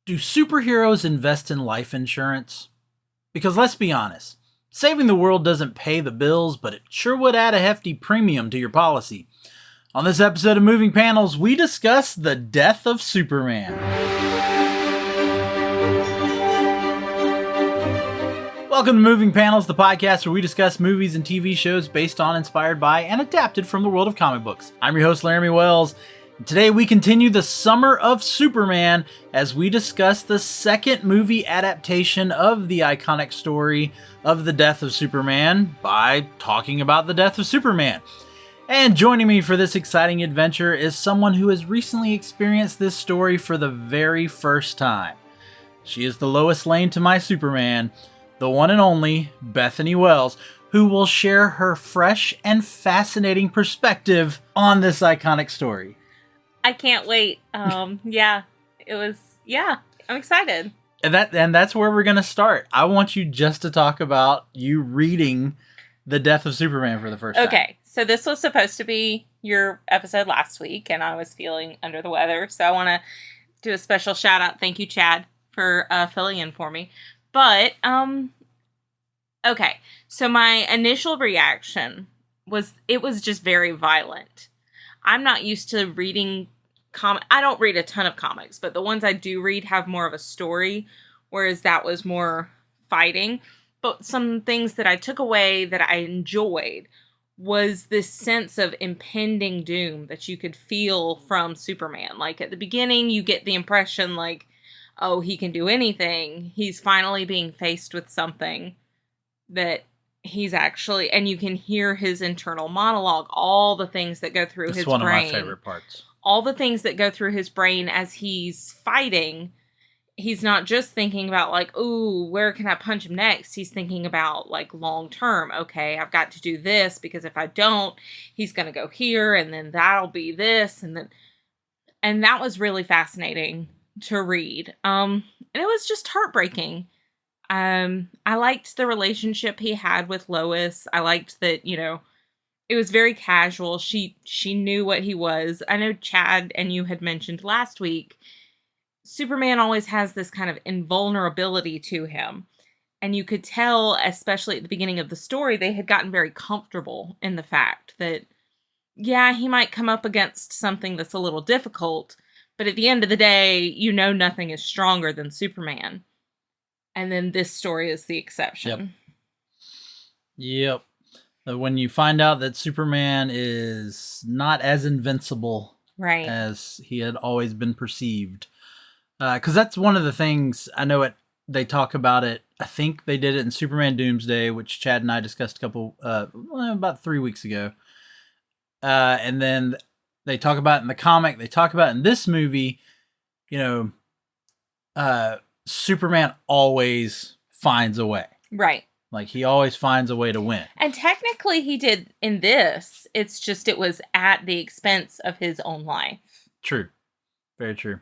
Do superheroes invest in life insurance? Because let's be honest, saving the world doesn't pay the bills, but it sure would add a hefty premium to your policy. On this episode of Moving Panels, we discuss the death of Superman. Welcome to Moving Panels, the podcast where we discuss movies and TV shows based on, inspired by, and adapted from the world of comic books. I'm your host, Laramy Wells. Today we continue the summer of Superman as we discuss the second movie adaptation of the iconic story of the death of Superman by talking about the death of Superman. And joining me for this exciting adventure is someone who has recently experienced this story for the very first time. She is the Lois Lane to my Superman, the one and only Bethany Wells, who will share her fresh and fascinating perspective on this iconic story. I can't wait. I'm excited. And that's where we're going to start. I want you just to talk about you reading The Death of Superman for the first time. Okay, so this was supposed to be your episode last week, and I was feeling under the weather, so I want to do a special shout out. Thank you, Chad, for filling in for me. But, okay, so my initial reaction was, it was just very violent. I'm not used to reading I don't read a ton of comics, but the ones I do read have more of a story, whereas that was more fighting. But some things that I took away that I enjoyed was this sense of impending doom that you could feel from Superman. Like at the beginning, you get the impression like, oh, he can do anything. He's finally being faced with something that he's actually, and you can hear his internal monologue, all the things that go through his brain. It's one of my favorite parts. All the things that go through his brain as he's fighting. He's not just thinking about like, ooh, where can I punch him next? He's thinking about like long term. Okay, I've got to do this because if I don't, he's going to go here and then that'll be this. And that was really fascinating to read. And it was just heartbreaking. I liked the relationship he had with Lois. I liked that, it was very casual. She knew what he was. I know Chad and you had mentioned last week, Superman always has this kind of invulnerability to him. And you could tell, especially at the beginning of the story, they had gotten very comfortable in the fact that, yeah, he might come up against something that's a little difficult, but at the end of the day, nothing is stronger than Superman. And then this story is the exception. Yep. When you find out that Superman is not as invincible as he had always been perceived. Because that's one of the things, I know they talk about it. I think they did it in Superman Doomsday, which Chad and I discussed about 3 weeks ago. And then they talk about it in the comic. They talk about it in this movie. Superman always finds a way. Right. Like, he always finds a way to win. And technically he did in this. It's just it was at the expense of his own life. True. Very true.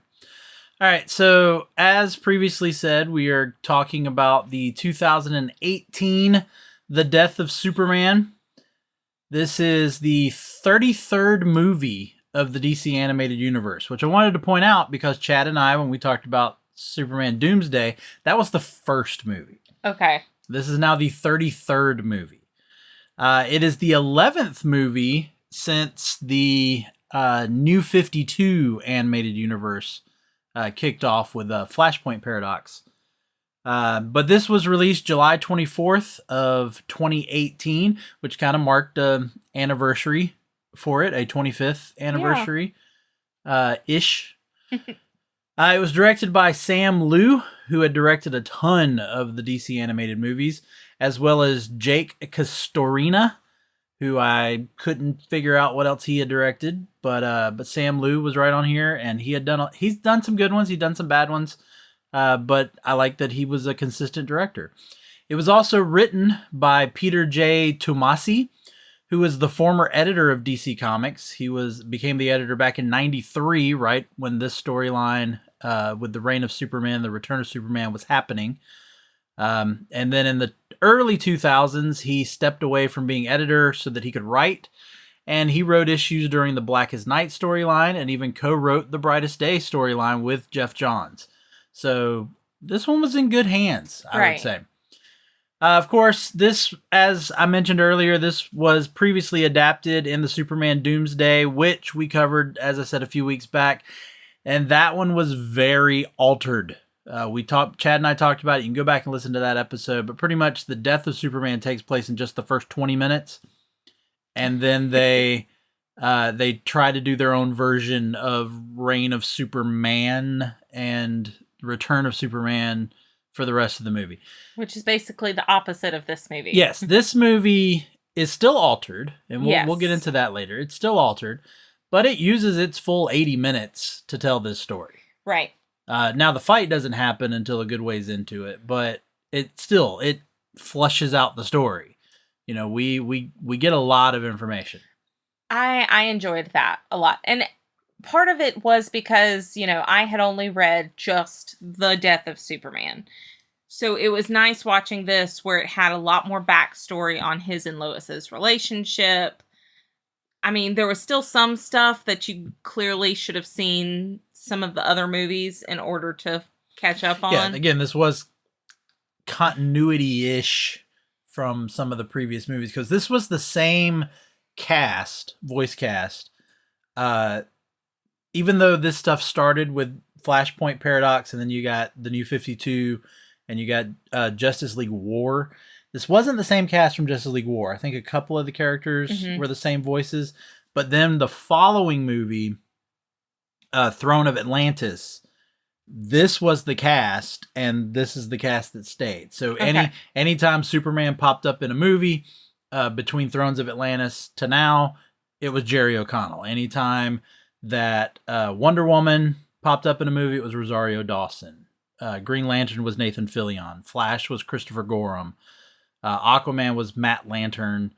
All right, so as previously said, we are talking about the 2018 The Death of Superman. This is the 33rd movie of the DC animated universe, which I wanted to point out because Chad and I, when we talked about Superman Doomsday, that was the first movie. Okay. This is now the 33rd movie. It is the 11th movie since the New 52 animated universe kicked off with Flashpoint Paradox. But this was released July 24th of 2018, which kind of marked an anniversary for it, a 25th anniversary ish. It was directed by Sam Liu, who had directed a ton of the DC animated movies, as well as Jake Castorina, who I couldn't figure out what else he had directed, but Sam Liu was right on here, and he's done some good ones, he's done some bad ones, but I like that he was a consistent director. It was also written by Peter J. Tomasi, who was the former editor of DC Comics. He became the editor back in '93, right when this storyline with the Reign of Superman, the Return of Superman was happening. And then in the early 2000s, he stepped away from being editor so that he could write. And he wrote issues during the Blackest Night storyline and even co-wrote the Brightest Day storyline with Jeff Johns. So this one was in good hands, I would Right. say. Of course, this, as I mentioned earlier, this was previously adapted in the Superman Doomsday, which we covered, as I said, a few weeks back. And that one was very altered. Chad and I talked about it. You can go back and listen to that episode. But pretty much the death of Superman takes place in just the first 20 minutes. And then they try to do their own version of Reign of Superman and Return of Superman for the rest of the movie. Which is basically the opposite of this movie. Yes, this movie is still altered, and Yes. we'll get into that later. It's still altered, but it uses its full 80 minutes to tell this story. Right. Now, the fight doesn't happen until a good ways into it, but it flushes out the story. You know, we get a lot of information. I enjoyed that a lot. And part of it was because, you know, I had only read just the death of Superman. So it was nice watching this where it had a lot more backstory on his and Lois's relationship. I mean, there was still some stuff that you clearly should have seen some of the other movies in order to catch up on. Yeah, again, this was continuity-ish from some of the previous movies because this was the same voice cast. Even though this stuff started with Flashpoint Paradox and then you got the New 52 and you got Justice League War, this wasn't the same cast from Justice League War. I think a couple of the characters were the same voices, but then the following movie, Throne of Atlantis, this was the cast, and this is the cast that stayed. So anytime Superman popped up in a movie, between Thrones of Atlantis to now, it was Jerry O'Connell. Anytime that Wonder Woman popped up in a movie, it was Rosario Dawson. Green Lantern was Nathan Fillion. Flash was Christopher Gorham. Aquaman was Matt Lantern.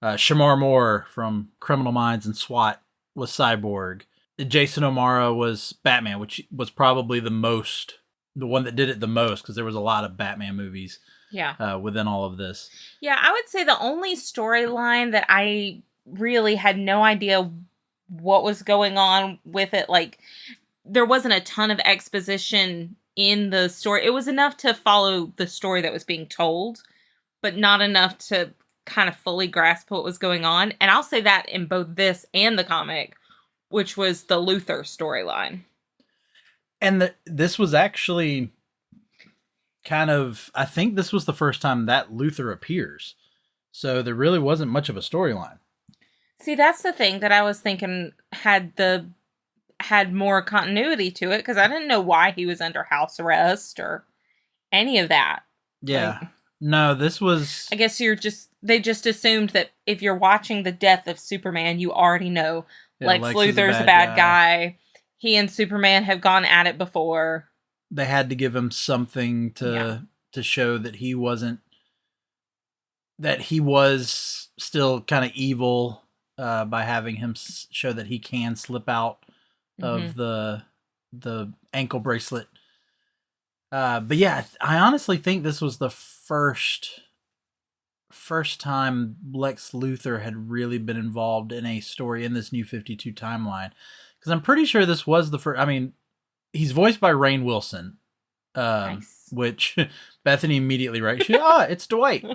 Shamar Moore from Criminal Minds and SWAT was Cyborg. Jason O'Mara was Batman, which was probably the one that did it the most because there was a lot of Batman movies within all of this. Yeah, I would say the only storyline that I really had no idea what was going on with it, like, there wasn't a ton of exposition in the story. It was enough to follow the story that was being told, but not enough to kind of fully grasp what was going on. And I'll say that in both this and the comic, which was the Luthor storyline. And this was actually I think this was the first time that Luthor appears. So there really wasn't much of a storyline. See, that's the thing that I was thinking had more continuity to it, because I didn't know why he was under house arrest or any of that. Yeah. No, this was... I guess they just assumed that if you're watching the death of Superman, you already know Lex Luthor's a bad guy. He and Superman have gone at it before. They had to give him something to show that he wasn't... that he was still kind of evil by having him show that he can slip out of the ankle bracelet. But yeah, I honestly think this was the first time Lex Luthor had really been involved in a story in this New 52 timeline. Because I'm pretty sure this was the first... I mean, he's voiced by Rainn Wilson. Nice. Which Bethany immediately it's Dwight.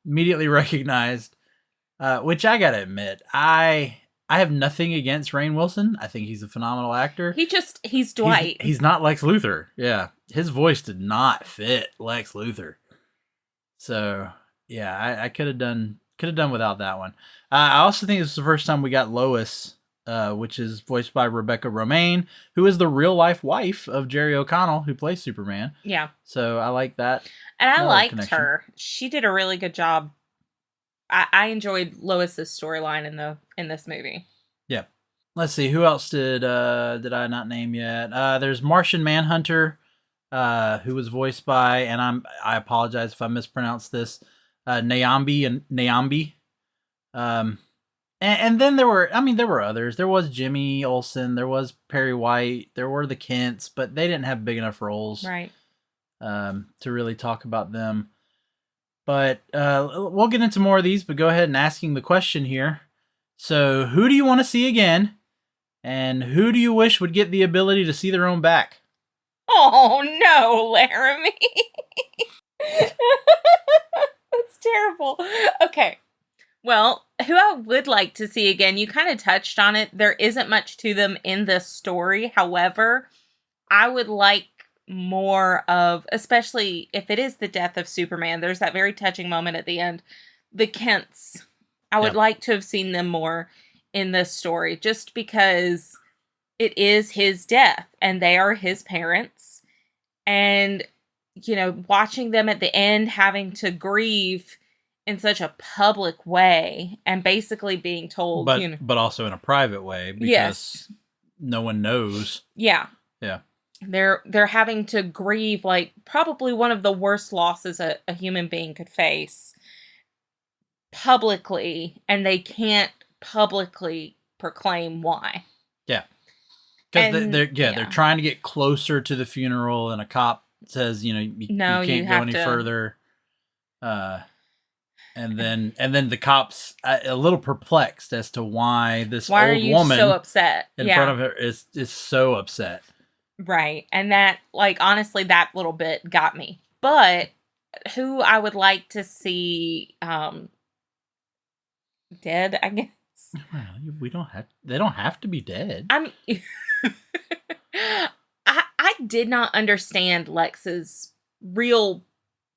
Immediately recognized. Which I gotta admit, I have nothing against Rainn Wilson. I think he's a phenomenal actor. He's Dwight. He's not Lex Luthor. Yeah. His voice did not fit Lex Luthor. So, yeah, I could have done without that one. I also think this is the first time we got Lois, which is voiced by Rebecca Romijn, who is the real-life wife of Jerry O'Connell, who plays Superman. Yeah. So, I like that. And I liked her. She did a really good job. I enjoyed Lois's storyline in this movie. Yeah. Let's see, who else did I not name yet? There's Martian Manhunter, who was voiced by, and I apologize if I mispronounced this, Nyambi. And then there were others. There was Jimmy Olsen, there was Perry White, there were the Kents, but they didn't have big enough roles, right, to really talk about them. But we'll get into more of these, but go ahead and asking the question here. So, who do you want to see again? And who do you wish would get the ability to see their own back? Oh no, Laramie. That's terrible. Okay. Well, who I would like to see again, you kind of touched on it. There isn't much to them in this story. However, I would like more of, especially if it is the death of Superman, there's that very touching moment at the end. The Kents. I would like to have seen them more in this story, just because it is his death and they are his parents. And, you know, watching them at the end having to grieve in such a public way and basically being told, but also in a private way, because no one knows. Yeah. Yeah. They're having to grieve like probably one of the worst losses a human being could face publicly, and they can't publicly proclaim why. Yeah. Because they're trying to get closer to the funeral, and a cop says, you can't go any further. And then the cops a little perplexed as to why this old woman so upset in front of her is so upset. Right. And that, like, honestly, that little bit got me. But who I would like to see dead, I guess. Well, they don't have to be dead. I did not understand Lex's real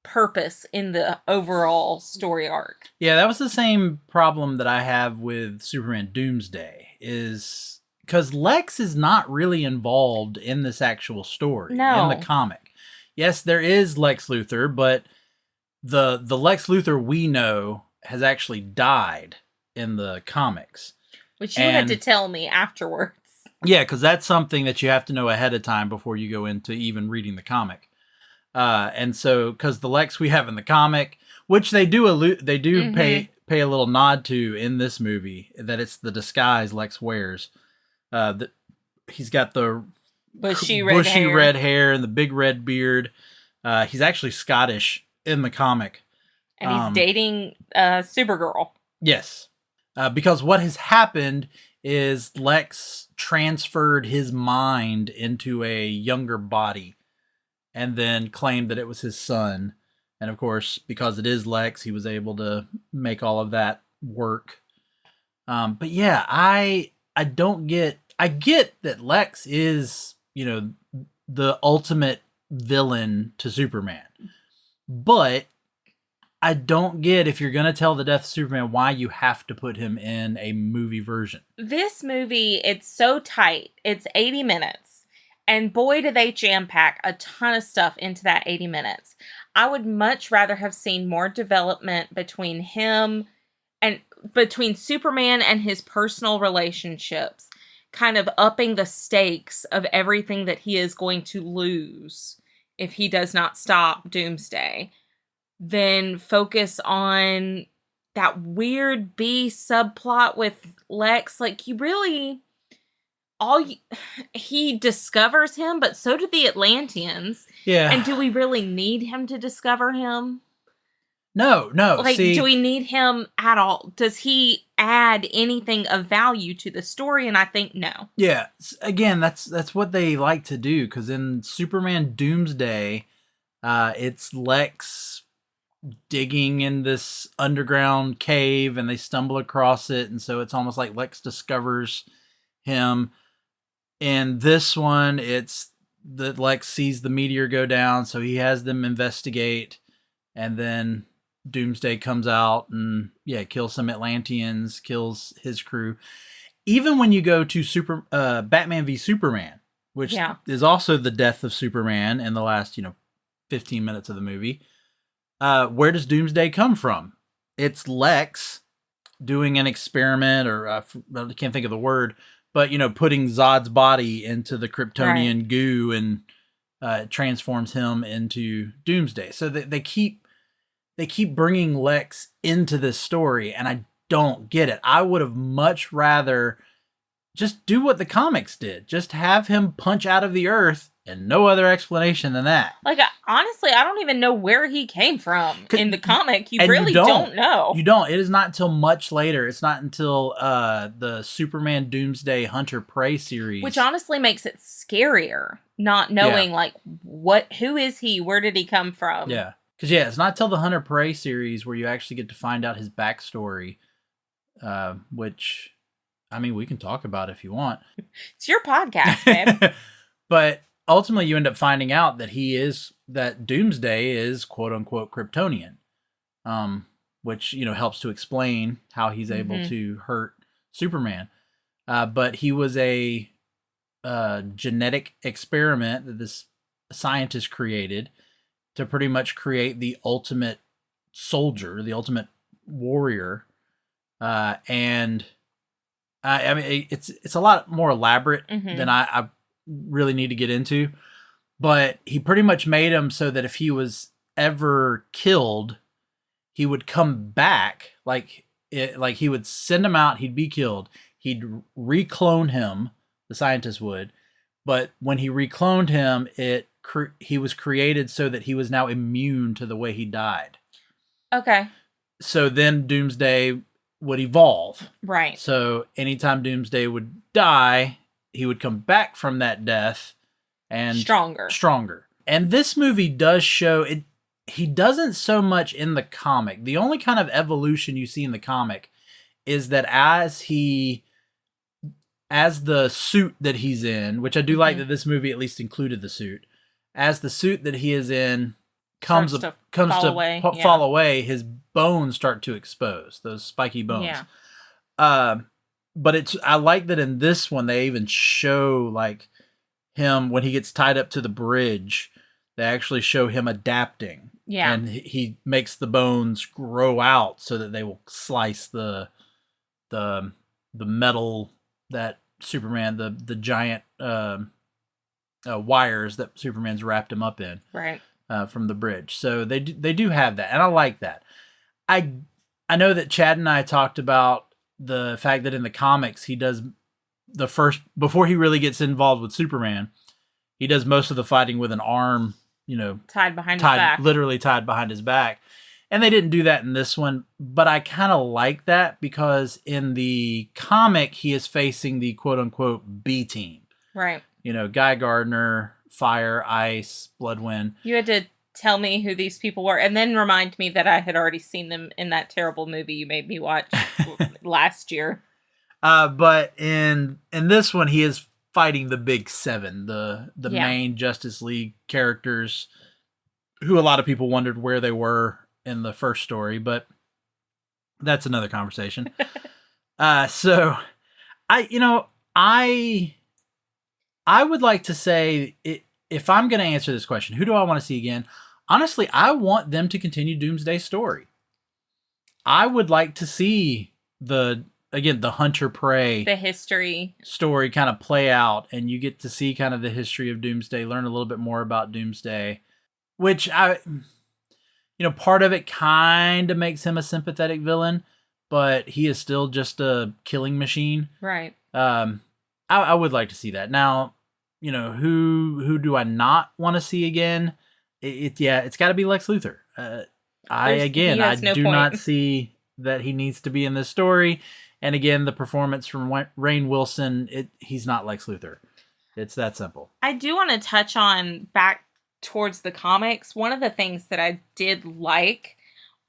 purpose in the overall story arc. Yeah, that was the same problem that I have with Superman Doomsday, is because Lex is not really involved in this actual story, in the comic. Yes, there is Lex Luthor, but the Lex Luthor we know has actually died in the comics. Which you had to tell me afterwards. Yeah, because that's something that you have to know ahead of time before you go into even reading the comic. And so, because the Lex we have in the comic, which they do pay a little nod to in this movie, that it's the disguise Lex wears. That he's got the bushy red hair and the big red beard. He's actually Scottish in the comic, and he's dating Supergirl. Yes, because what has happened is Lex transferred his mind into a younger body, and then claimed that it was his son. And of course, because it is Lex, he was able to make all of that work. But yeah, I get that Lex is, the ultimate villain to Superman. But I don't get, if you're going to tell the death of Superman, why you have to put him in a movie version. This movie, it's so tight. It's 80 minutes. And boy, do they jam-pack a ton of stuff into that 80 minutes. I would much rather have seen more development between him and between Superman and his personal relationships, kind of upping the stakes of everything that he is going to lose if he does not stop Doomsday. Then focus on that weird B subplot with Lex. Like, you really... he discovers him, but so do the Atlanteans. Yeah. And do we really need him to discover him? No. Like, do we need him at all? Does he add anything of value to the story? And I think no. Yeah. Again, that's what they like to do, because in Superman Doomsday, it's Lex digging in this underground cave, and they stumble across it, and so it's almost like Lex discovers him. In this one, it's that Lex sees the meteor go down, so he has them investigate, and then Doomsday comes out and kills some Atlanteans, kills his crew. Even when you go to Batman v Superman, which is also the death of Superman in the last 15 minutes of the movie, where does Doomsday come from? It's Lex doing an experiment, or I can't think of the word, but, putting Zod's body into the Kryptonian goo, and transforms him into Doomsday. So they keep bringing Lex into this story, and I don't get it. I would have much rather just do what the comics did. Just have him punch out of the earth, and no other explanation than that. Like, honestly, I don't even know where he came from in the comic. You really don't know. You don't. It is not until much later. It's not until the Superman Doomsday Hunter Prey series. Which honestly makes it scarier, not knowing, like, who is he? Where did he come from? Yeah. Because, yeah, it's not till the Hunter Prey series where you actually get to find out his backstory, which, I mean, we can talk about if you want. It's your podcast, babe. But ultimately, you end up finding out that Doomsday is quote-unquote Kryptonian, which, helps to explain how he's able to hurt Superman. But he was a genetic experiment that this scientist created to pretty much create the ultimate soldier, the ultimate warrior. And I mean, it's a lot more elaborate than I really need to get into. But he pretty much made him so that if he was ever killed, he would come back. Like he would send him out, he'd be killed. He'd reclone him, the scientist would. But when he recloned him, he was created so that he was now immune to the way he died. Okay. So then Doomsday would evolve. Right. So anytime Doomsday would die, he would come back from that death and stronger. And this movie does show it. He doesn't so much in the comic. The only kind of evolution you see in the comic is that as the suit that he's in, which I do like that this movie at least included the suit, as the suit that he is in comes to fall away, his bones start to expose, those spiky bones. Yeah. But I like that in this one they even show like him when he gets tied up to the bridge. They actually show him adapting. Yeah. And he makes the bones grow out so that they will slice the metal that Superman, the giant wires that Superman's wrapped him up in. Right. From the bridge. So they do have that, and I like that. I know that Chad and I talked about the fact that in the comics he does before he really gets involved with Superman, he does most of the fighting with an arm, tied behind his back. Literally tied behind his back. And they didn't do that in this one, but I kind of like that because in the comic he is facing the quote-unquote B team. Right. Guy Gardner, Fire, Ice, Bloodwind. You had to tell me who these people were and then remind me that I had already seen them in that terrible movie you made me watch last year. But in this one, he is fighting the Big Seven, the main Justice League characters who a lot of people wondered where they were in the first story, but that's another conversation. So I would like to say, if I'm going to answer this question, who do I want to see again? Honestly, I want them to continue Doomsday's story. I would like to see the Hunter Prey, the history story kind of play out, and you get to see kind of the history of Doomsday, learn a little bit more about Doomsday, which part of it kind of makes him a sympathetic villain, but he is still just a killing machine. Right. I would like to see that. Now, who do I not want to see again? It's got to be Lex Luthor. I do not see that he needs to be in this story. And again, the performance from Rainn Wilson, he's not Lex Luthor. It's that simple. I do want to touch on back towards the comics. One of the things that I did like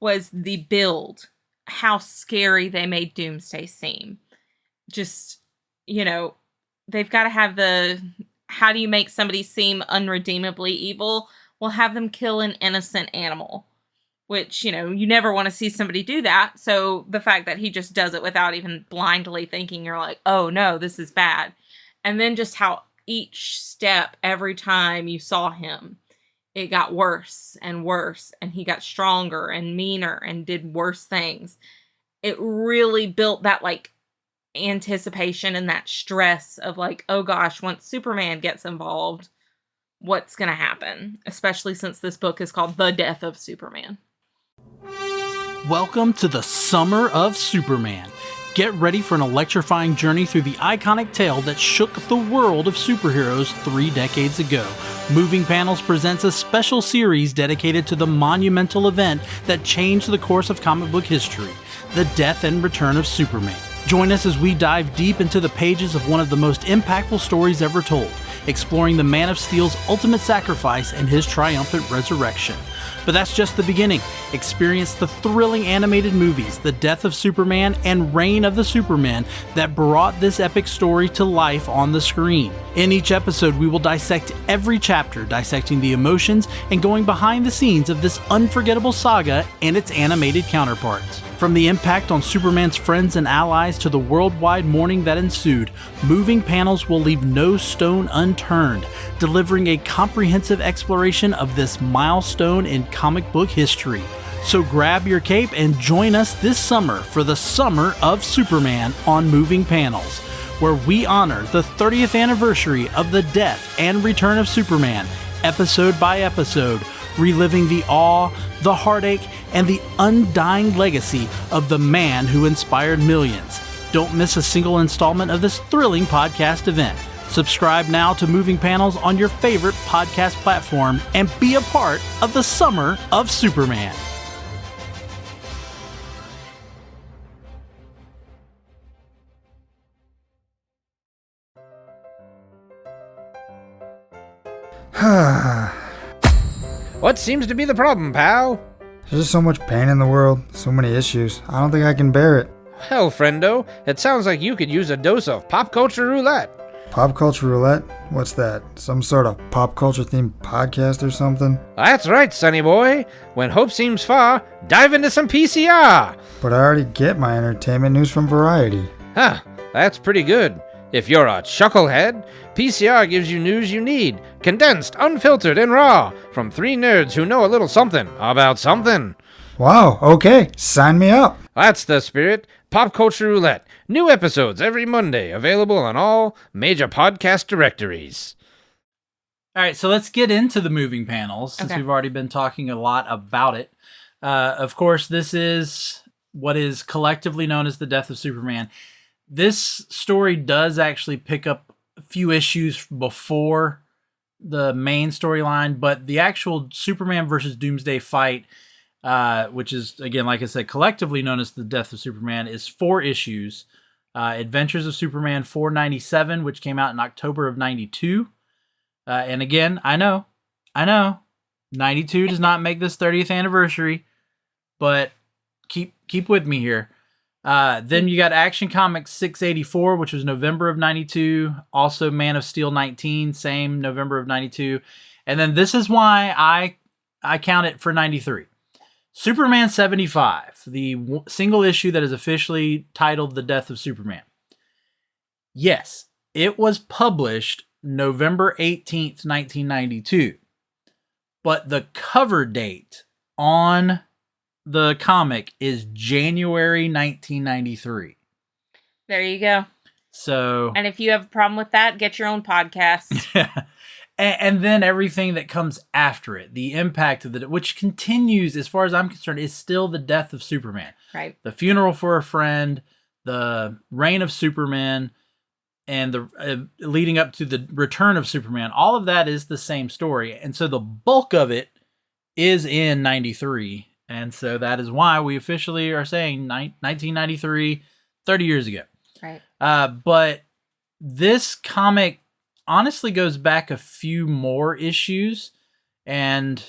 was the build, how scary they made Doomsday seem. Just, they've got to have how do you make somebody seem unredeemably evil? Well, have them kill an innocent animal, which, you never want to see somebody do that. So the fact that he just does it without even blindly thinking, you're like, oh no, this is bad. And then just how each step, every time you saw him, it got worse and worse, and he got stronger and meaner and did worse things. It really built that anticipation and that stress of oh gosh, once Superman gets involved, what's going to happen? Especially since this book is called The Death of Superman. Welcome to the Summer of Superman. Get ready for an electrifying journey through the iconic tale that shook the world of superheroes 3 decades ago. Moving Panels presents a special series dedicated to the monumental event that changed the course of comic book history, the death and return of Superman. Join us as we dive deep into the pages of one of the most impactful stories ever told. exploring the Man of Steel's ultimate sacrifice and his triumphant resurrection. But that's just the beginning. Experience the thrilling animated movies, The Death of Superman and Reign of the Superman, that brought this epic story to life on the screen. In each episode, we will dissect every chapter, dissecting the emotions and going behind the scenes of this unforgettable saga and its animated counterparts. From the impact on Superman's friends and allies to the worldwide mourning that ensued, Moving Panels will leave no stone unturned, delivering a comprehensive exploration of this milestone in comic book history. So grab your cape and join us this summer for the Summer of Superman on Moving Panels, where we honor the 30th anniversary of the death and return of Superman, episode by episode, reliving the awe, the heartache, and the undying legacy of the man who inspired millions. Don't miss a single installment of this thrilling podcast event. Subscribe now to Moving Panels on your favorite podcast platform and be a part of the Summer of Superman. What seems to be the problem, pal? There's just so much pain in the world, so many issues. I don't think I can bear it. Hell, friendo, it sounds like you could use a dose of pop culture roulette. Pop culture roulette? What's that? Some sort of pop culture themed podcast or something? That's right, sonny boy. When hope seems far, dive into some PCR. But I already get my entertainment news from Variety. Huh, that's pretty good. If you're a chucklehead, PCR gives you news you need, condensed, unfiltered, and raw, from three nerds who know a little something about something. Wow, okay, sign me up. That's the spirit. Pop Culture Roulette. New episodes every Monday, available on all major podcast directories. All right, so let's get into the moving panels, since Okay. we've already been talking a lot about it. Of course, this is what is collectively known as the death of Superman. This story does actually pick up a few issues before the main storyline, but the actual Superman versus Doomsday fight, which is, again, like I said, collectively known as the death of Superman, is 4 issues. Adventures of Superman 497, which came out in October of 92. And again, I know, 92 does not make this 30th anniversary, but keep with me here. Then you got Action Comics 684, which was November of 92. Also Man of Steel 19, same November of 92. And then this is why I count it for 93. Superman 75, the single issue that is officially titled The Death of Superman. Yes, it was published November 18th, 1992. But the cover date on the comic is January 1993. There you go. So, And if you have a problem with that, get your own podcast. and then everything that comes after it, the impact of which continues, as far as I'm concerned, is still the death of Superman. Right. The funeral for a friend, the reign of Superman, and the leading up to the return of Superman. All of that is the same story, and so the bulk of it is in 93. And so that is why we officially are saying 1993, 30 years ago. Right. But this comic honestly goes back a few more issues. And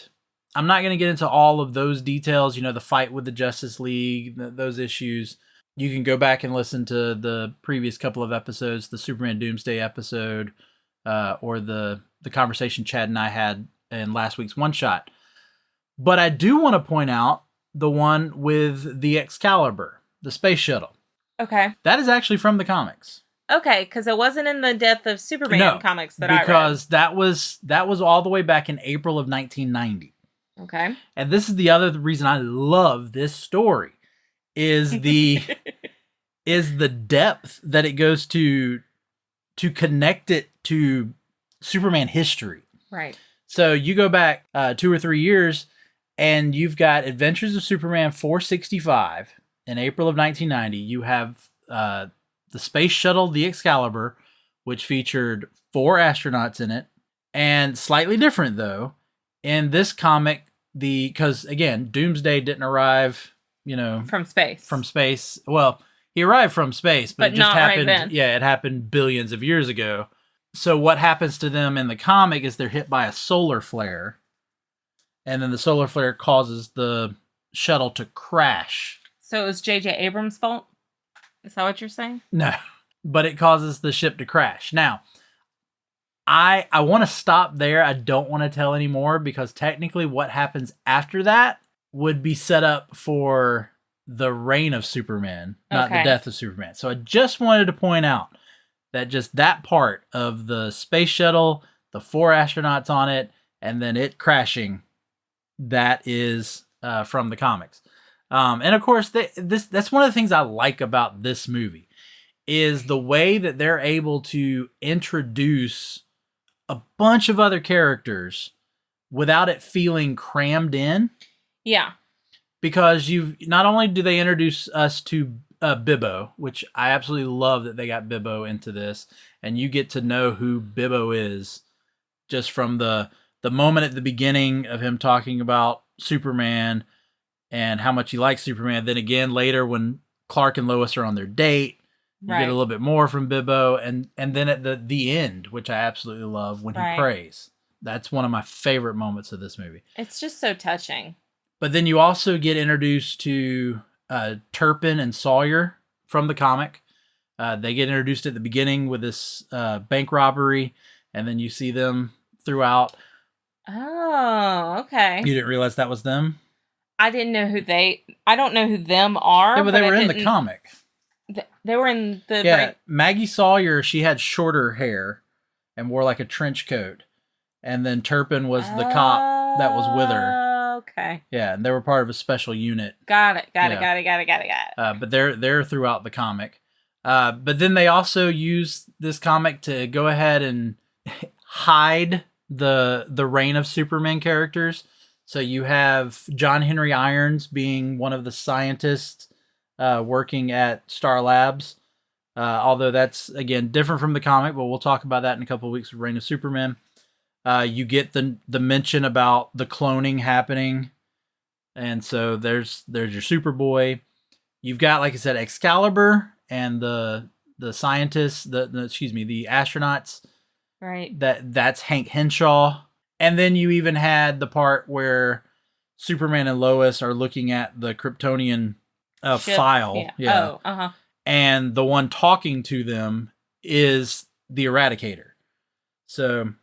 I'm not going to get into all of those details, the fight with the Justice League, those issues. You can go back and listen to the previous couple of episodes, the Superman Doomsday episode, or the conversation Chad and I had in last week's One Shot. But I do want to point out the one with the Excalibur, the space shuttle. Okay. That is actually from the comics. Okay, because it wasn't in the Death of Superman comics that I read. Because that was all the way back in April of 1990. Okay. And this is the other reason I love this story is the depth that it goes to connect it to Superman history. Right. So you go back 2 or 3 years, and you've got Adventures of Superman 465 in April of 1990. You have the space shuttle, the Excalibur, which featured 4 astronauts in it. And slightly different, though, in this comic, because, again, Doomsday didn't arrive, From space. Well, he arrived from space, but it just not right happened. then. Yeah, it happened billions of years ago. So what happens to them in the comic is they're hit by a solar flare, and then the solar flare causes the shuttle to crash. So it was J.J. Abrams' fault? Is that what you're saying? No, but it causes the ship to crash. Now, I want to stop there. I don't want to tell any more because technically what happens after that would be set up for the reign of Superman, not the death of Superman. So I just wanted to point out that just that part of the space shuttle, the 4 astronauts on it, and then it crashing, that is from the comics. And of course, that's one of the things I like about this movie is the way that they're able to introduce a bunch of other characters without it feeling crammed in. Yeah. Because not only do they introduce us to Bibbo, which I absolutely love that they got Bibbo into this, and you get to know who Bibbo is just from the moment at the beginning of him talking about Superman and how much he likes Superman. Then again later when Clark and Lois are on their date, you get a little bit more from Bibbo, and then at the end, which I absolutely love, when he prays. That's one of my favorite moments of this movie. It's just so touching. But then you also get introduced to Turpin and Sawyer from the comic. They get introduced at the beginning with this bank robbery, and then you see them throughout. Oh, okay. You didn't realize that was them? I didn't know I don't know who them are. Yeah, but they were in the comic. They were in the... Yeah, Maggie Sawyer, she had shorter hair and wore like a trench coat. And then Turpin was the cop that was with her. Okay. Yeah, and they were part of a special unit. Got it. But they're throughout the comic. But then they also use this comic to go ahead and hide the reign of Superman characters. So you have John Henry Irons being one of the scientists working at Star Labs. Although that's, again, different from the comic, but we'll talk about that in a couple of weeks with Reign of Superman. You get the mention about the cloning happening. And so there's your Superboy. You've got, like I said, Excalibur and the scientists, the astronauts. Right. That's Hank Henshaw. And then you even had the part where Superman and Lois are looking at the Kryptonian file. Yeah. Oh, uh-huh. And the one talking to them is the Eradicator. So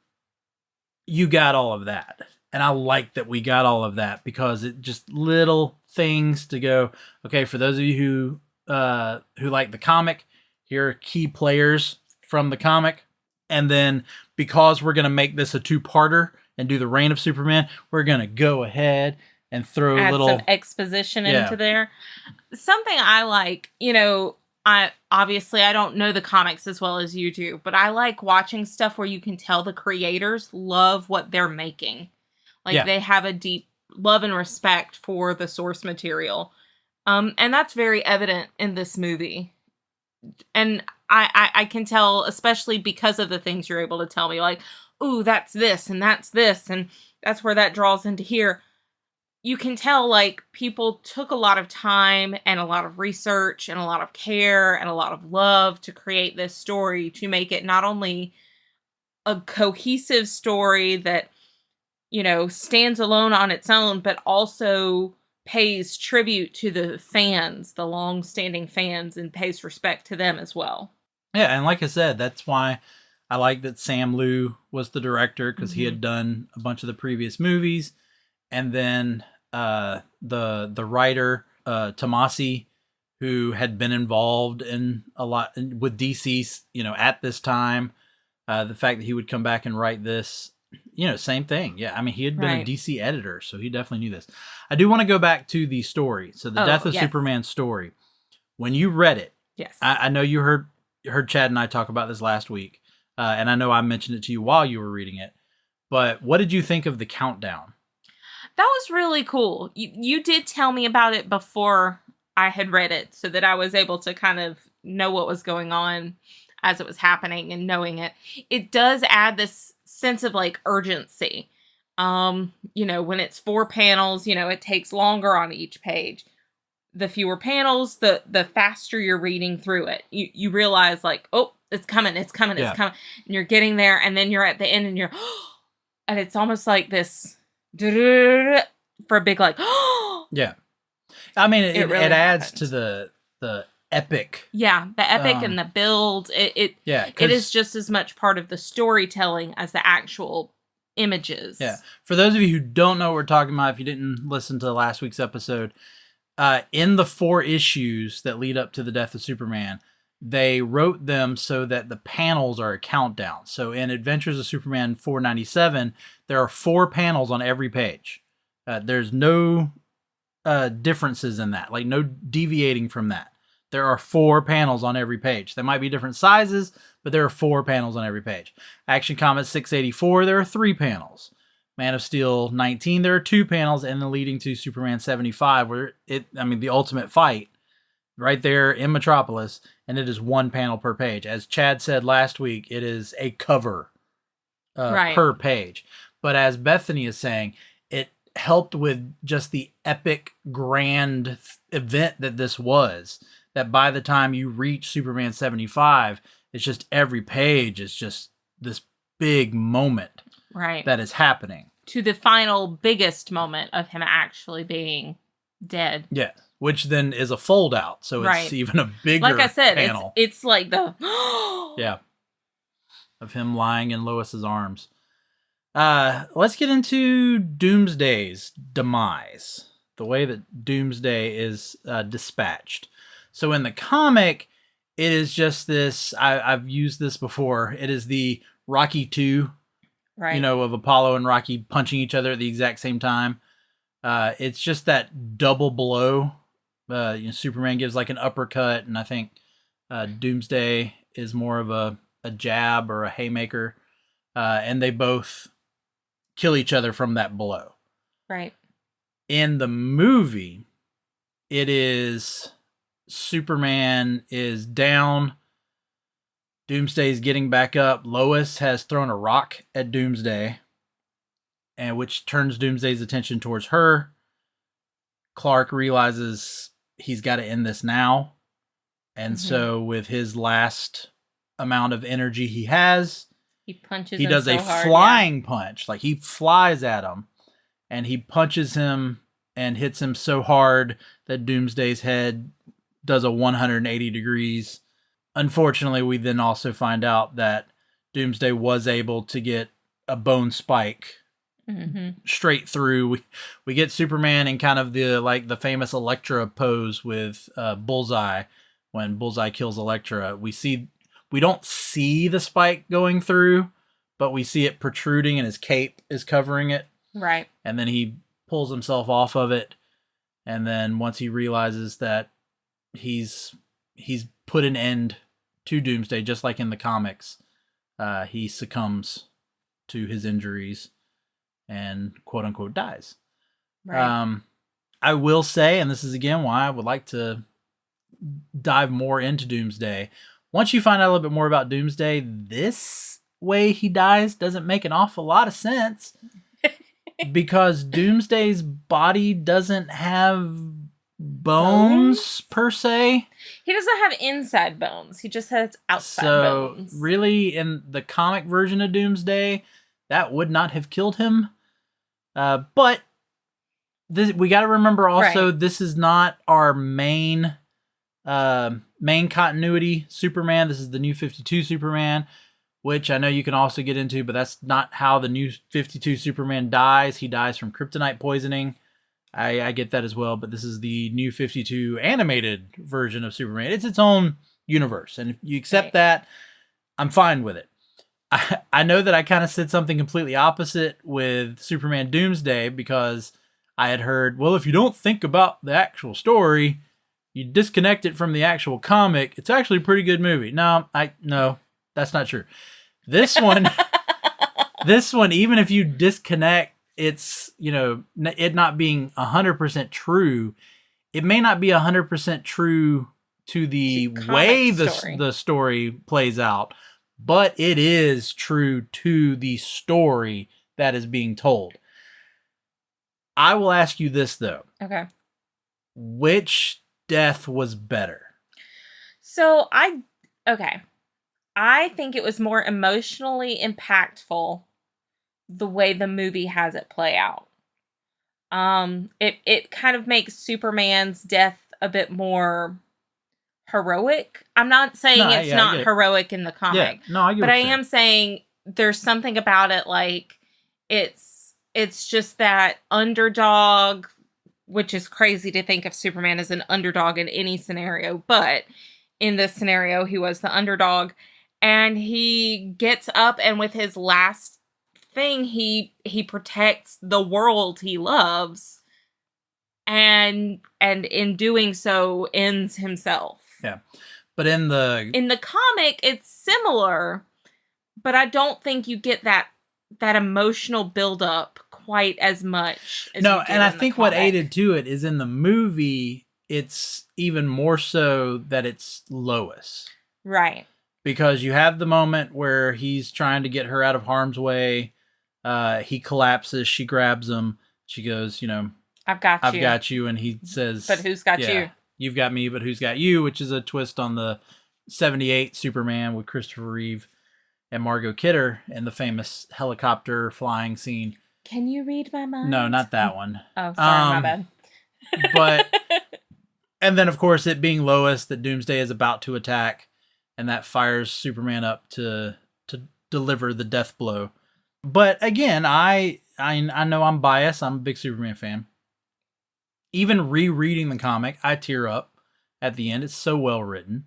you got all of that. And I like that we got all of that because it just little things to go, okay, for those of you who like the comic, here are key players from the comic. And then because we're going to make this a 2-parter and do the Reign of Superman, we're going to go ahead and throw add a little some exposition into there. Something I like, I don't know the comics as well as you do, but I like watching stuff where you can tell the creators love what they're making. They have a deep love and respect for the source material. And that's very evident in this movie. And I can tell, especially because of the things you're able to tell me, like, ooh, that's this, and that's where that draws into here. You can tell, like, people took a lot of time and a lot of research and a lot of care and a lot of love to create this story, to make it not only a cohesive story that, stands alone on its own, but also pays tribute to the fans, the long-standing fans, and pays respect to them as well. Yeah, and like I said, that's why I like that Sam Liu was the director, because he had done a bunch of the previous movies. And then the writer, Tomasi, who had been involved in a lot with DC, at this time. The fact that he would come back and write this, same thing. Yeah, I mean, he had been a DC editor, so he definitely knew this. I do want to go back to the story. So the Death of Superman story. When you read it, yes, I know you heard Chad and I talk about this last week, and I know I mentioned it to you while you were reading it. But what did you think of the countdown? That was really cool. You did tell me about it before I had read it, so that I was able to kind of know what was going on as it was happening and knowing it. It does add this sense of, like, urgency. When it's 4 panels, it takes longer on each page. The fewer panels, the faster you're reading through it. You realize, like, oh, it's coming, it's coming, Yeah. it's coming. And you're getting there, and then you're at the end, and you're, and it's almost like this, for a big, like, Yeah. I mean, it really adds happened. to the epic. Yeah, the epic and the build. It is just as much part of the storytelling as the actual images. Yeah. For those of you who don't know what we're talking about, if you didn't listen to last week's episode, in the 4 issues that lead up to the death of Superman, they wrote them so that the panels are a countdown. So in Adventures of Superman 497, there are 4 panels on every page. There's no differences in that, like no deviating from that. There are 4 panels on every page. They might be different sizes, but there are 4 panels on every page. Action Comics 684, there are 3 panels. Man of Steel 19, there are 2 panels, and then leading to Superman 75, where the ultimate fight, right there in Metropolis, and it is 1 panel per page. As Chad said last week, it is a cover per page. But as Bethany is saying, it helped with just the epic, grand event that this was. That by the time you reach Superman 75, it's just every page is just this big moment that is happening. To the final biggest moment of him actually being dead. Yeah, which then is a fold out, so it's even a bigger like I said, panel. It's like the yeah, of him lying in Lois's arms. Let's get into Doomsday's demise. The way that Doomsday is dispatched. So in the comic, it is just this, I've used this before, it is the Rocky 2, of Apollo and Rocky punching each other at the exact same time. It's just that double blow. Superman gives like an uppercut, and I think Doomsday is more of a jab or a haymaker, and they both kill each other from that blow. Right. In the movie, it is Superman is down. Doomsday is getting back up. Lois has thrown a rock at Doomsday, and which turns Doomsday's attention towards her. Clark realizes he's got to end this now. And so with his last amount of energy he has, he does a flying punch. Like he flies at him, and he punches him and hits him so hard that Doomsday's head does a 180 degrees. Unfortunately, we then also find out that Doomsday was able to get a bone spike straight through. We get Superman in kind of the famous Elektra pose with Bullseye. When Bullseye kills Elektra, we don't see the spike going through, but we see it protruding, and his cape is covering it. Right. And then he pulls himself off of it, and then once he realizes that he's put an end to Doomsday, just like in the comics, he succumbs to his injuries and quote unquote dies. Right. I will say, and this is again why I would like to dive more into Doomsday. Once you find out a little bit more about Doomsday, this way he dies doesn't make an awful lot of sense because Doomsday's body doesn't have bones per se. He doesn't have inside bones. He just has outside bones. So really, in the comic version of Doomsday, that would not have killed him. But we got to remember also, this is not our main continuity Superman. This is the New 52 Superman, which I know you can also get into, but that's not how the New 52 Superman dies. He dies from kryptonite poisoning. I get that as well, but this is the New 52 animated version of Superman. It's its own universe, and if you accept that, I'm fine with it. I know that I kind of said something completely opposite with Superman Doomsday because I had heard, well, if you don't think about the actual story, you disconnect it from the actual comic, it's actually a pretty good movie. No, that's not true. This one, even if you disconnect, it's, it not being 100% true, it may not be 100% true to the way the story plays out, but it is true to the story that is being told. I will ask you this, though. Okay. Which death was better? So, okay. I think it was more emotionally impactful the way the movie has it play out. It kind of makes Superman's death a bit more heroic. I'm not saying No, it's yeah, I not get it. heroic in the comic. Yeah, no, I get But what I you're saying. am saying there's something about it, like it's just that underdog, which is crazy to think of Superman as an underdog in any scenario, but in this scenario he was the underdog, and he gets up and with his last thing he protects the world he loves, and in doing so ends himself. Yeah. But in the comic it's similar, but I don't think you get that emotional buildup quite as much as no, you do and I in the think what comic. aided to it is in the movie, it's even more so that it's Lois. Right. Because you have the moment where he's trying to get her out of harm's way. He collapses. She grabs him. She goes, I've got you. And he says, But who's got you? You've got me, but who's got you? Which is a twist on the 78 Superman with Christopher Reeve and Margot Kidder and the famous helicopter flying scene. Can you read my mind? No, not that one. Oh, sorry, my bad. But, and then of course it being Lois that Doomsday is about to attack, and that fires Superman up to deliver the death blow. But again, I know I'm biased. I'm a big Superman fan. Even rereading the comic, I tear up at the end. It's so well written.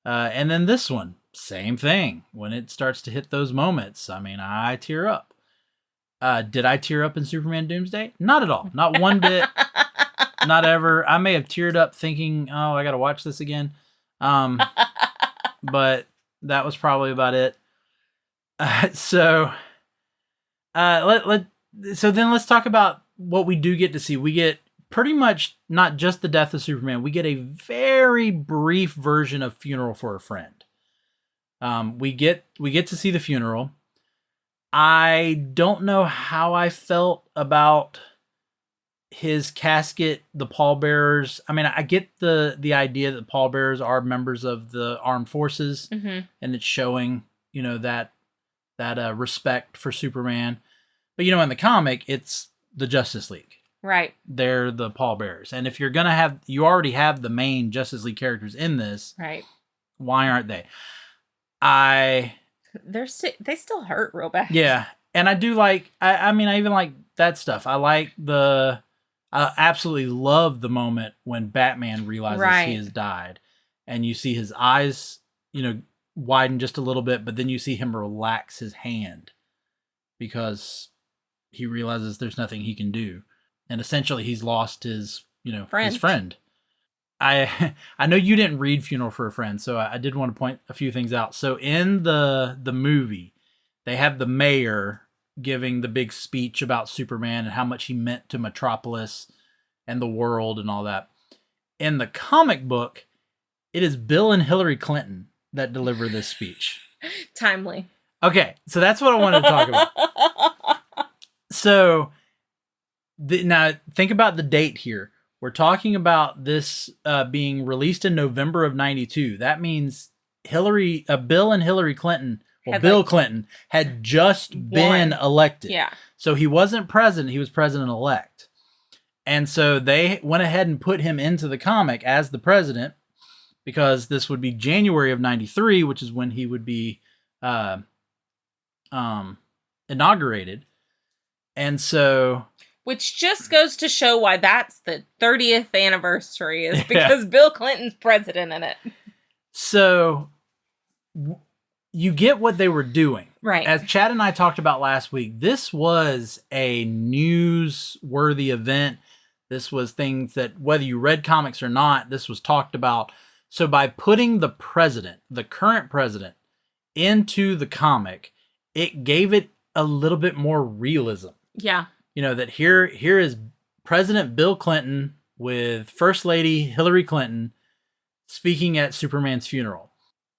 And then this one, same thing. When it starts to hit those moments, I tear up. Did I tear up in Superman Doomsday? Not at all. Not one bit. Not ever. I may have teared up thinking, oh, I got to watch this again. But that was probably about it. So then let's talk about what we do get to see. We get pretty much not just the death of Superman. We get a very brief version of Funeral for a Friend. We get to see the funeral. I don't know how I felt about his casket, the pallbearers. I get the idea that pallbearers are members of the armed forces, and it's showing, that respect for Superman. But in the comic, it's the Justice League. Right. They're the pallbearers. And if you're going to you already have the main Justice League characters in this. Right. Why aren't they? They still hurt real bad. Yeah. And I do like, I even like that stuff. I absolutely love the moment when Batman realizes he has died. And you see his eyes, widen just a little bit, but then you see him relax his hand because he realizes there's nothing he can do. And essentially he's lost his, his friend. I know you didn't read Funeral for a Friend, so I did want to point a few things out. So in the movie, they have the mayor giving the big speech about Superman and how much he meant to Metropolis and the world and all that. In the comic book, it is Bill and Hillary Clinton that deliver this speech. Timely. Okay, so that's what I wanted to talk about. So now think about the date here. We're talking about this being released in November of 92. That means Bill and Hillary Clinton, Bill Clinton had just been elected. Yeah. So he wasn't president, he was president-elect. And so they went ahead and put him into the comic as the president because this would be January of 93, which is when he would be inaugurated. And so... Which just goes to show why that's the 30th anniversary, is because Bill Clinton's president in it. So you get what they were doing. Right. As Chad and I talked about last week, this was a newsworthy event. This was things that, whether you read comics or not, this was talked about. So by putting the president, the current president, into the comic, it gave it a little bit more realism. Yeah. That here is President Bill Clinton with First Lady Hillary Clinton speaking at Superman's funeral.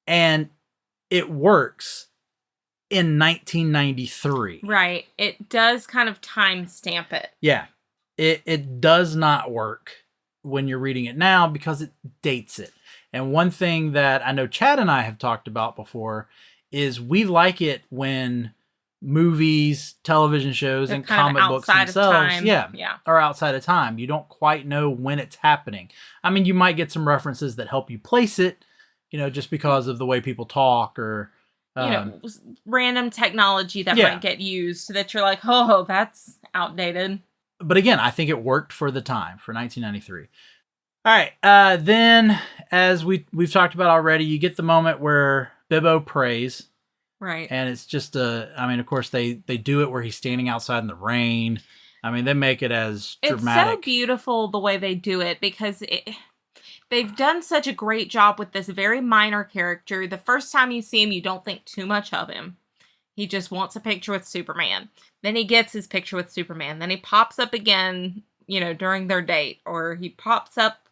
And it works in 1993. Right. It does kind of timestamp it. Yeah. It does not work when you're reading it now because it dates it. And one thing that I know Chad and I have talked about before is we like it when movies, television shows, They're and kind of comic books outside of themselves, time. Yeah. are outside of time. You don't quite know when it's happening. I mean, you might get some references that help you place it, just because of the way people talk or random technology that Yeah. might get used so that you're like, oh, that's outdated. But again, I think it worked for the time, for 1993. All right, then, as we've talked about already, you get the moment where Bibbo prays. Right. And it's just of course, they do it where he's standing outside in the rain. I mean, they make it as dramatic. It's so beautiful the way they do it because they've done such a great job with this very minor character. The first time you see him, you don't think too much of him. He just wants a picture with Superman. Then he gets his picture with Superman. Then he pops up again, during their date. Or he pops up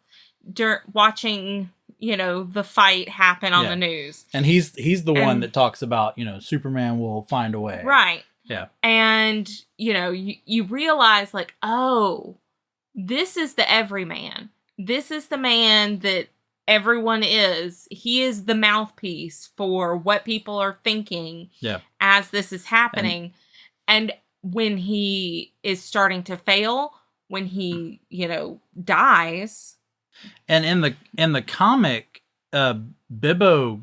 watching, the fight happen on the news. And he's the one that talks about, Superman will find a way. Right. Yeah. And, you realize like, oh, this is the everyman. This is the man that everyone is. He is the mouthpiece for what people are thinking as this is happening. And when he is starting to fail, when he, dies. And in the comic, Bibbo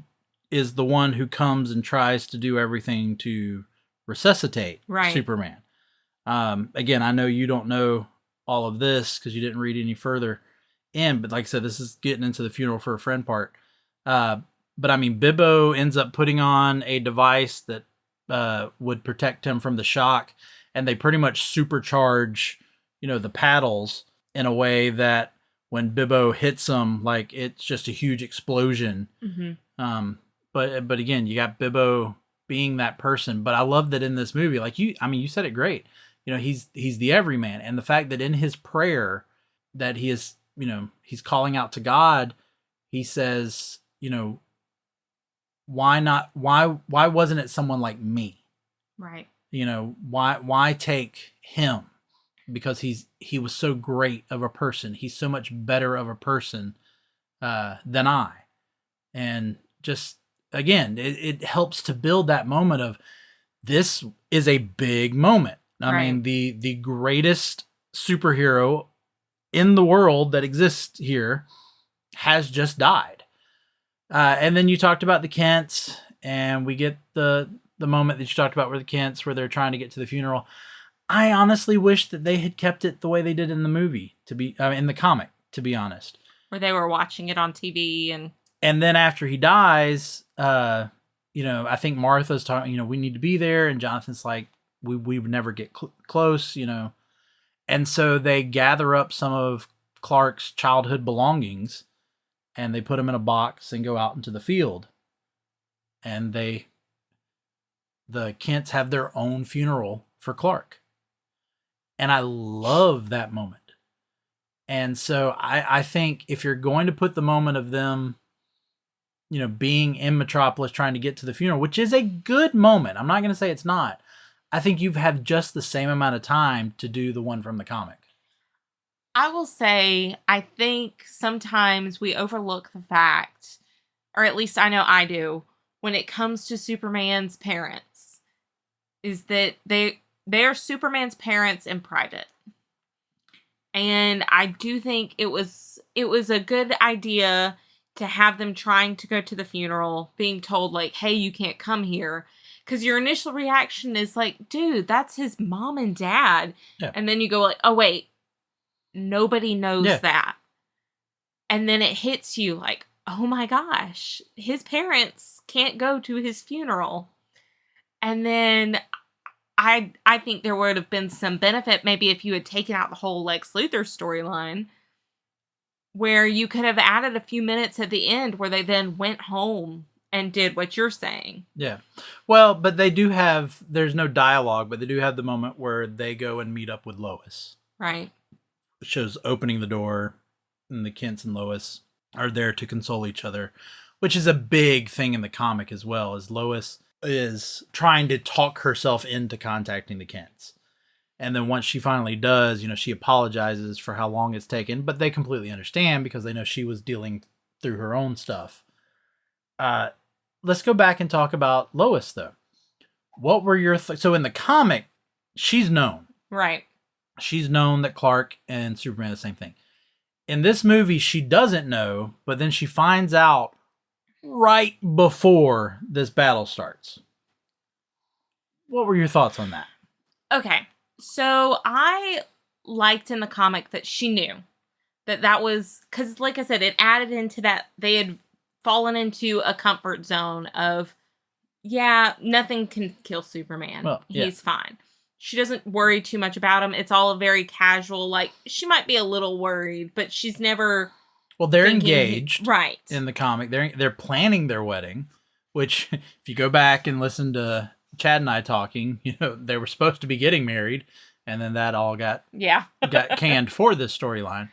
is the one who comes and tries to do everything to resuscitate Superman. Again, I know you don't know all of this because you didn't read any further but like I said, this is getting into the funeral for a friend part. But I mean, Bibbo ends up putting on a device that would protect him from the shock, and they pretty much supercharge, the paddles in a way that when Bibbo hits them, like it's just a huge explosion. Mm-hmm. But again, you got Bibbo being that person. But I love that in this movie, like you said it great. He's the everyman, and the fact that in his prayer that he is, he's calling out to God. He says, why wasn't it someone like me? Right. Why take him? Because he was so great of a person. He's so much better of a person than I. And just, again, it helps to build that moment of this is a big moment. I mean, the greatest superhero in the world that exists here has just died. And then you talked about the Kents, and we get the moment that you talked about where the Kents, where they're trying to get to the funeral. I honestly wish that they had kept it the way they did in the movie, in the comic, to be honest. Where they were watching it on TV and then after he dies, I think Martha's talking, we need to be there. And Jonathan's like, we would never get close, And so they gather up some of Clark's childhood belongings and they put them in a box and go out into the field. And the Kents have their own funeral for Clark. And I love that moment. And so I think if you're going to put the moment of them, being in Metropolis trying to get to the funeral, which is a good moment. I'm not going to say it's not. I think you've had just the same amount of time to do the one from the comic. I will say, I think sometimes we overlook the fact, or at least I know I do, when it comes to Superman's parents, is that they're Superman's parents in private. And I do think it was a good idea to have them trying to go to the funeral, being told like, hey, you can't come here. Because your initial reaction is like, dude, that's his mom and dad. Yeah. And then you go like, oh, wait, nobody knows that. And then it hits you like, oh my gosh, his parents can't go to his funeral. And then I think there would have been some benefit maybe if you had taken out the whole Lex Luthor storyline, where you could have added a few minutes at the end where they then went home and did what you're saying. Yeah. Well, but there's no dialogue, but they do have the moment where they go and meet up with Lois. Right. It shows opening the door, and the Kents and Lois are there to console each other, which is a big thing in the comic as well, as Lois is trying to talk herself into contacting the Kents. And then once she finally does, she apologizes for how long it's taken, but they completely understand because they know she was dealing through her own stuff. Let's go back and talk about Lois, though. What were your so in the comic, she's known. Right. She's known that Clark and Superman are the same thing. In this movie, she doesn't know, but then she finds out right before this battle starts. What were your thoughts on that? Okay. So I liked in the comic that she knew that was, because like I said, it added into that they had fallen into a comfort zone of, yeah, nothing can kill Superman. Well, yeah. He's fine. She doesn't worry too much about him. It's all a very casual, like, she might be a little worried, but she's never... Well, they're engaged. Right. In the comic. They're planning their wedding, which, if you go back and listen to Chad and I talking, they were supposed to be getting married, and then that all got canned for this storyline.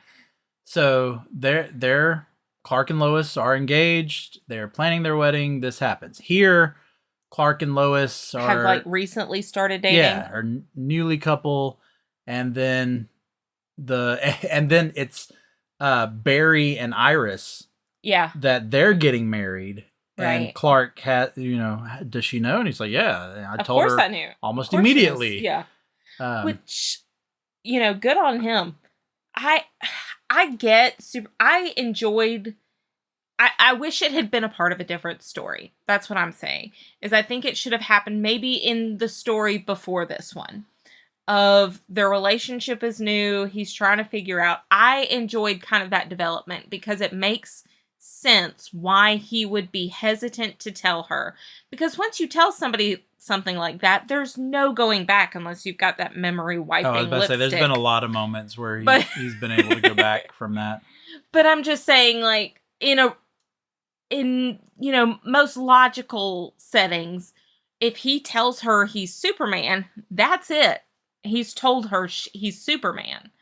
So they're Clark and Lois are engaged. They're planning their wedding. This happens. Here, Clark and Lois have like recently started dating. Yeah, are newly couple, and then it's Barry and Iris. Yeah. That they're getting married. Right. And Clark has, does she know? And he's like, yeah, I told her. I knew. Almost immediately. Yeah. Which, good on him. I enjoyed, I wish it had been a part of a different story. That's what I'm saying. Is I think it should have happened maybe in the story before this one. Of their relationship is new. He's trying to figure out. I enjoyed kind of that development because it makes sense why he would be hesitant to tell her. Because once you tell somebody something like that, there's no going back unless you've got that memory wiping I was about lipstick. to say, there's been a lot of moments where he's been able to go back from that. But I'm just saying, like, in most logical settings, if he tells her he's Superman, that's it. He's told her he's Superman.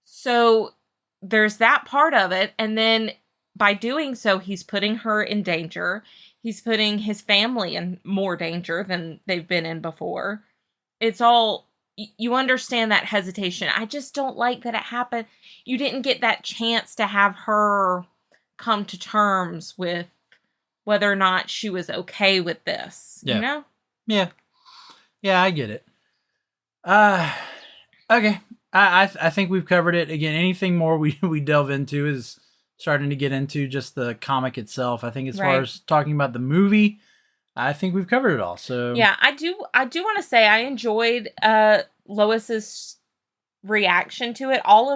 So there's that part of it. And then by doing so, he's putting her in danger. He's putting his family in more danger than they've been in before. It's all, you understand that hesitation. I just don't like that it happened. You didn't get that chance to have her come to terms with whether or not she was okay with this. Yeah. You know? Yeah. Yeah, I get it. Okay. I think we've covered it. Again, anything more we delve into is starting to get into just the comic itself. I think as far as talking about the movie, I think we've covered it all. So yeah, I do want to say I enjoyed Lois's reaction to it. All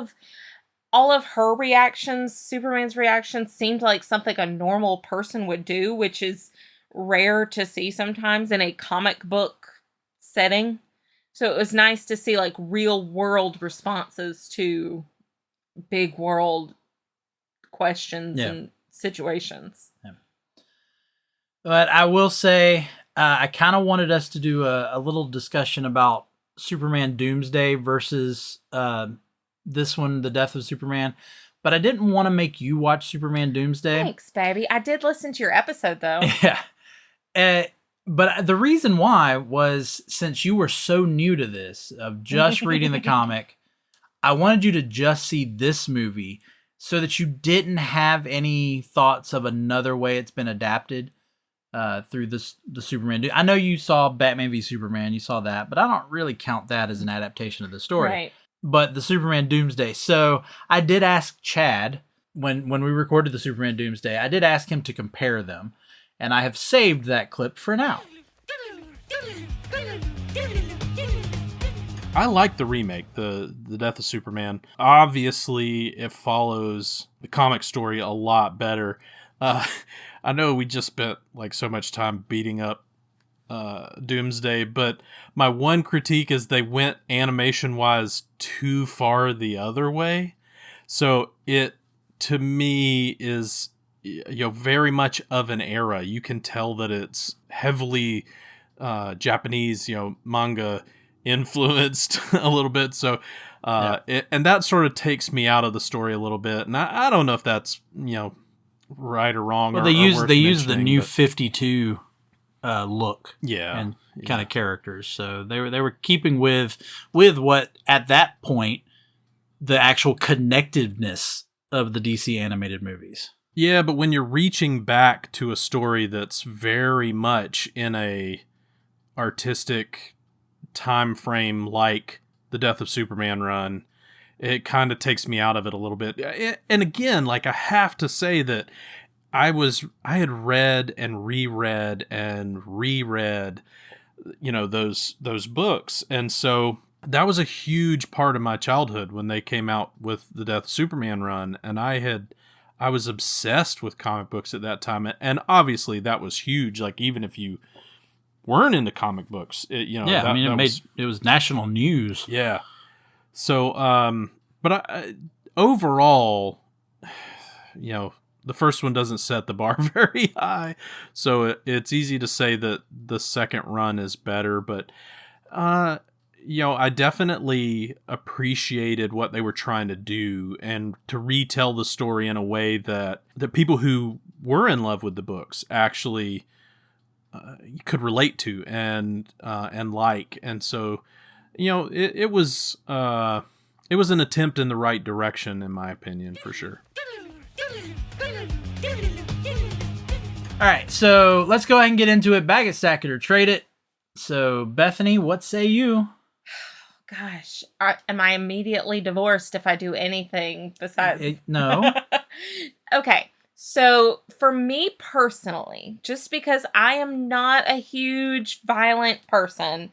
of her reactions, Superman's reactions, seemed like something a normal person would do, which is rare to see sometimes in a comic book setting. So it was nice to see like real world responses to big world questions and situations. Yeah. But I will say, I kind of wanted us to do a little discussion about Superman Doomsday versus this one, The Death of Superman. But I didn't want to make you watch Superman Doomsday. Thanks, baby. I did listen to your episode, though. Yeah. But the reason why was, since you were so new to this, of just reading the comic, I wanted you to just see this movie so that you didn't have any thoughts of another way it's been adapted through the Superman. I know you saw Batman v Superman, you saw that, but I don't really count that as an adaptation of the story. Right. But the Superman Doomsday. So I did ask Chad, when we recorded the Superman Doomsday, I did ask him to compare them. And I have saved that clip for now. I like the remake, the Death of Superman. Obviously, it follows the comic story a lot better. I know we just spent like so much time beating up Doomsday, but my one critique is they went animation-wise too far the other way. So it, to me, is very much of an era. You can tell that it's heavily Japanese, manga influenced a little bit. So, and that sort of takes me out of the story a little bit. And I don't know if that's, right or wrong. Well, they use the new 52 look, and kind of characters. So they were keeping with what at that point the actual connectedness of the DC animated movies. Yeah, but when you're reaching back to a story that's very much in a artistic time frame like the Death of Superman run, it kind of takes me out of it a little bit. And again, like, I have to say that I had read and reread those books, and so that was a huge part of my childhood when they came out with the Death of Superman run, and I was obsessed with comic books at that time, and obviously that was huge. Like, even if you weren't into comic books, it was national news. Yeah. So, but overall, the first one doesn't set the bar very high, so it's easy to say that the second run is better. But, I definitely appreciated what they were trying to do and to retell the story in a way that people who were in love with the books actually could relate to and like. And so, it was an attempt in the right direction, in my opinion, for sure. All right, so let's go ahead and get into it. Bag it, stack it, or trade it. So, Bethany, what say you? Gosh, am I immediately divorced if I do anything besides... No. Okay, so for me personally, just because I am not a huge violent person,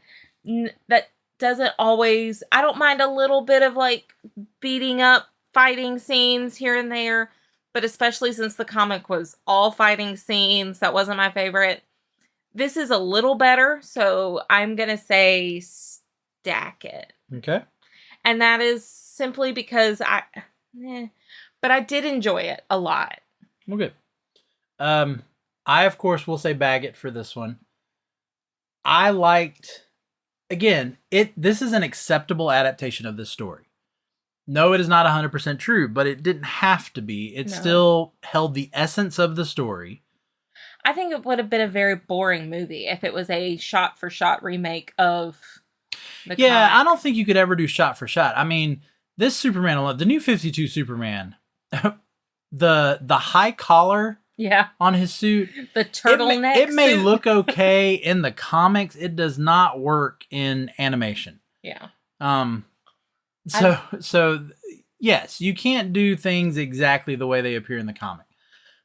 that doesn't always... I don't mind a little bit of, like, beating up, fighting scenes here and there, but especially since the comic was all fighting scenes, that wasn't my favorite. This is a little better, so I'm going to say stack it. Okay. And that is simply because but I did enjoy it a lot. Well, good. I, of course, will say bag it for this one. I liked, again, this is an acceptable adaptation of this story. No, it is not 100% true, but it didn't have to be. It still held the essence of the story. I think it would have been a very boring movie if it was a shot-for-shot remake of the comic. I don't think you could ever do shot-for-shot. I mean, this Superman, the new 52 Superman, the high collar on his suit, the turtleneck it may suit. look okay in the comics. It does not work in animation. Yeah. So yes, you can't do things exactly the way they appear in the comic.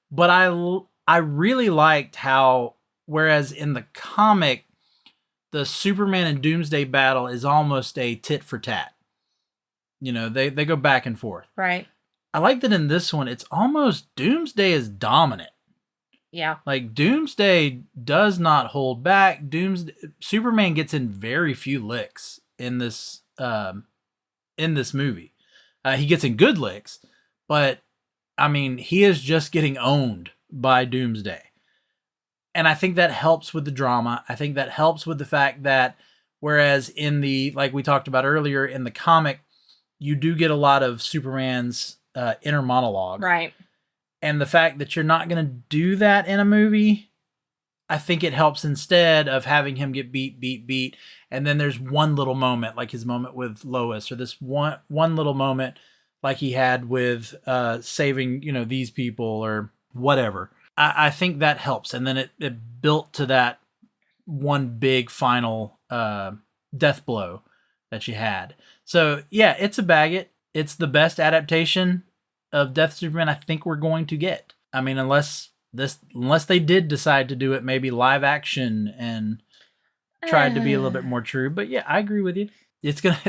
But I really liked how, whereas in the comic, the Superman and Doomsday battle is almost a tit for tat. They go back and forth. Right. I like that in this one, it's almost Doomsday is dominant. Yeah. Like, Doomsday does not hold back. Superman gets in very few licks in this movie. He gets in good licks, but I mean, he is just getting owned by Doomsday. And I think that helps with the drama. I think that helps with the fact that, whereas like we talked about earlier, in the comic, you do get a lot of Superman's inner monologue. Right. And the fact that you're not going to do that in a movie, I think it helps instead of having him get beat. And then there's one little moment, like his moment with Lois, or this one little moment like he had with saving, these people or whatever. I think that helps. And then it built to that one big final death blow that you had. So, yeah, it's a bag it. It's the best adaptation of Death of Superman I think we're going to get. I mean, unless they did decide to do it maybe live action and tried to be a little bit more true. But yeah, I agree with you.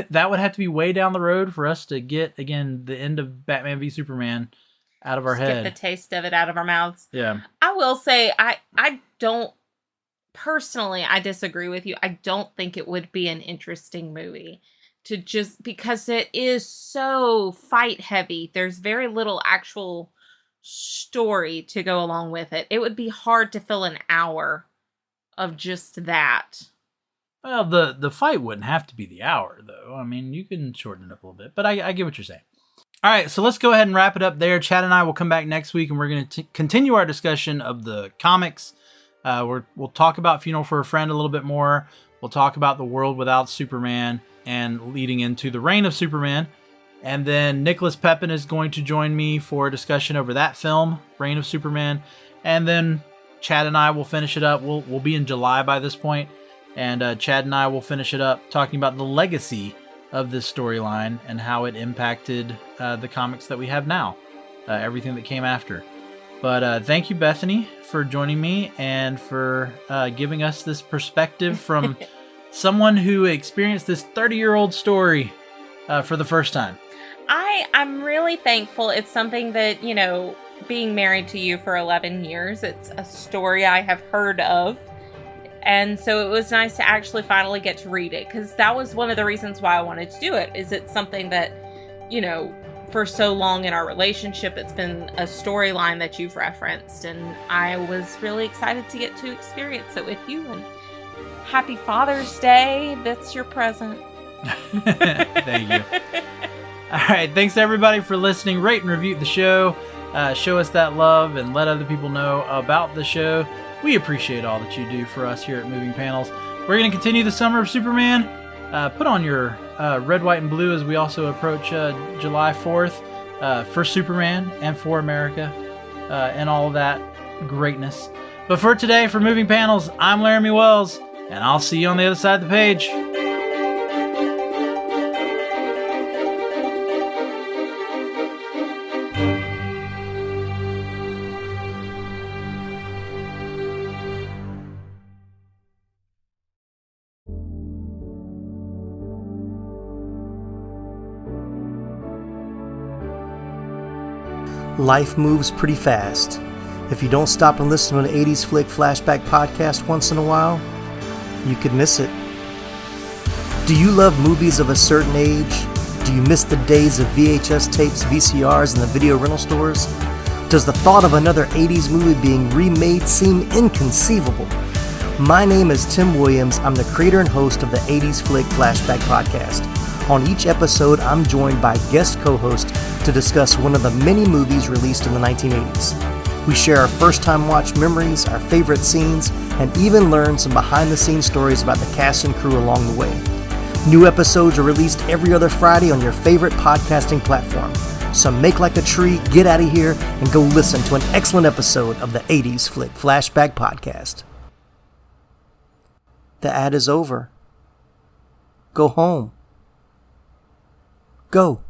That would have to be way down the road for us to get, again, the end of Batman v Superman out of our head. Get the taste of it out of our mouths. Yeah. I will say, I don't, personally, I disagree with you. I don't think it would be an interesting movie because it is so fight heavy. There's very little actual story to go along with it. It would be hard to fill an hour of just that. Well, the fight wouldn't have to be the hour, though. I mean, you can shorten it up a little bit, but I get what you're saying. All right, so let's go ahead and wrap it up there. Chad and I will come back next week, and we're going to continue our discussion of the comics. We'll talk about Funeral for a Friend a little bit more. We'll talk about the world without Superman and leading into the reign of Superman. And then Nicholas Pepin is going to join me for a discussion over that film, Reign of Superman. And then Chad and I will finish it up. We'll be in July by this point, and Chad and I will finish it up talking about the legacy of this storyline and how it impacted the comics that we have now, everything that came after. But thank you, Bethany, for joining me and for giving us this perspective from someone who experienced this 30-year-old story for the first time. I'm really thankful. It's something that, being married to you for 11 years, it's a story I have heard of. And so it was nice to actually finally get to read it, because that was one of the reasons why I wanted to do it. Is it's something that, for so long in our relationship, it's been a storyline that you've referenced, and I was really excited to get to experience it with you. And happy Father's Day. That's your present. Thank you. All right, thanks everybody for listening. Rate and review the show. Show us that love and let other people know about the show. We appreciate all that you do for us here at Moving Panels. We're going to continue the summer of Superman. Put on your red, white, and blue as we also approach July 4th for Superman and for America and all of that greatness. But for today, for Moving Panels, I'm Laramy Wells, and I'll see you on the other side of the page. Life moves pretty fast. If you don't stop and listen to an 80s Flick Flashback podcast once in a while, you could miss it. Do you love movies of a certain age? Do you miss the days of VHS tapes, VCRs, and the video rental stores? Does the thought of another 80s movie being remade seem inconceivable? My name is Tim Williams. I'm the creator and host of the 80s Flick Flashback podcast. On each episode, I'm joined by guest co-hosts to discuss one of the many movies released in the 1980s. We share our first-time watch memories, our favorite scenes, and even learn some behind-the-scenes stories about the cast and crew along the way. New episodes are released every other Friday on your favorite podcasting platform. So make like a tree, get out of here, and go listen to an excellent episode of the 80s Flick Flashback podcast. The ad is over. Go home. Go.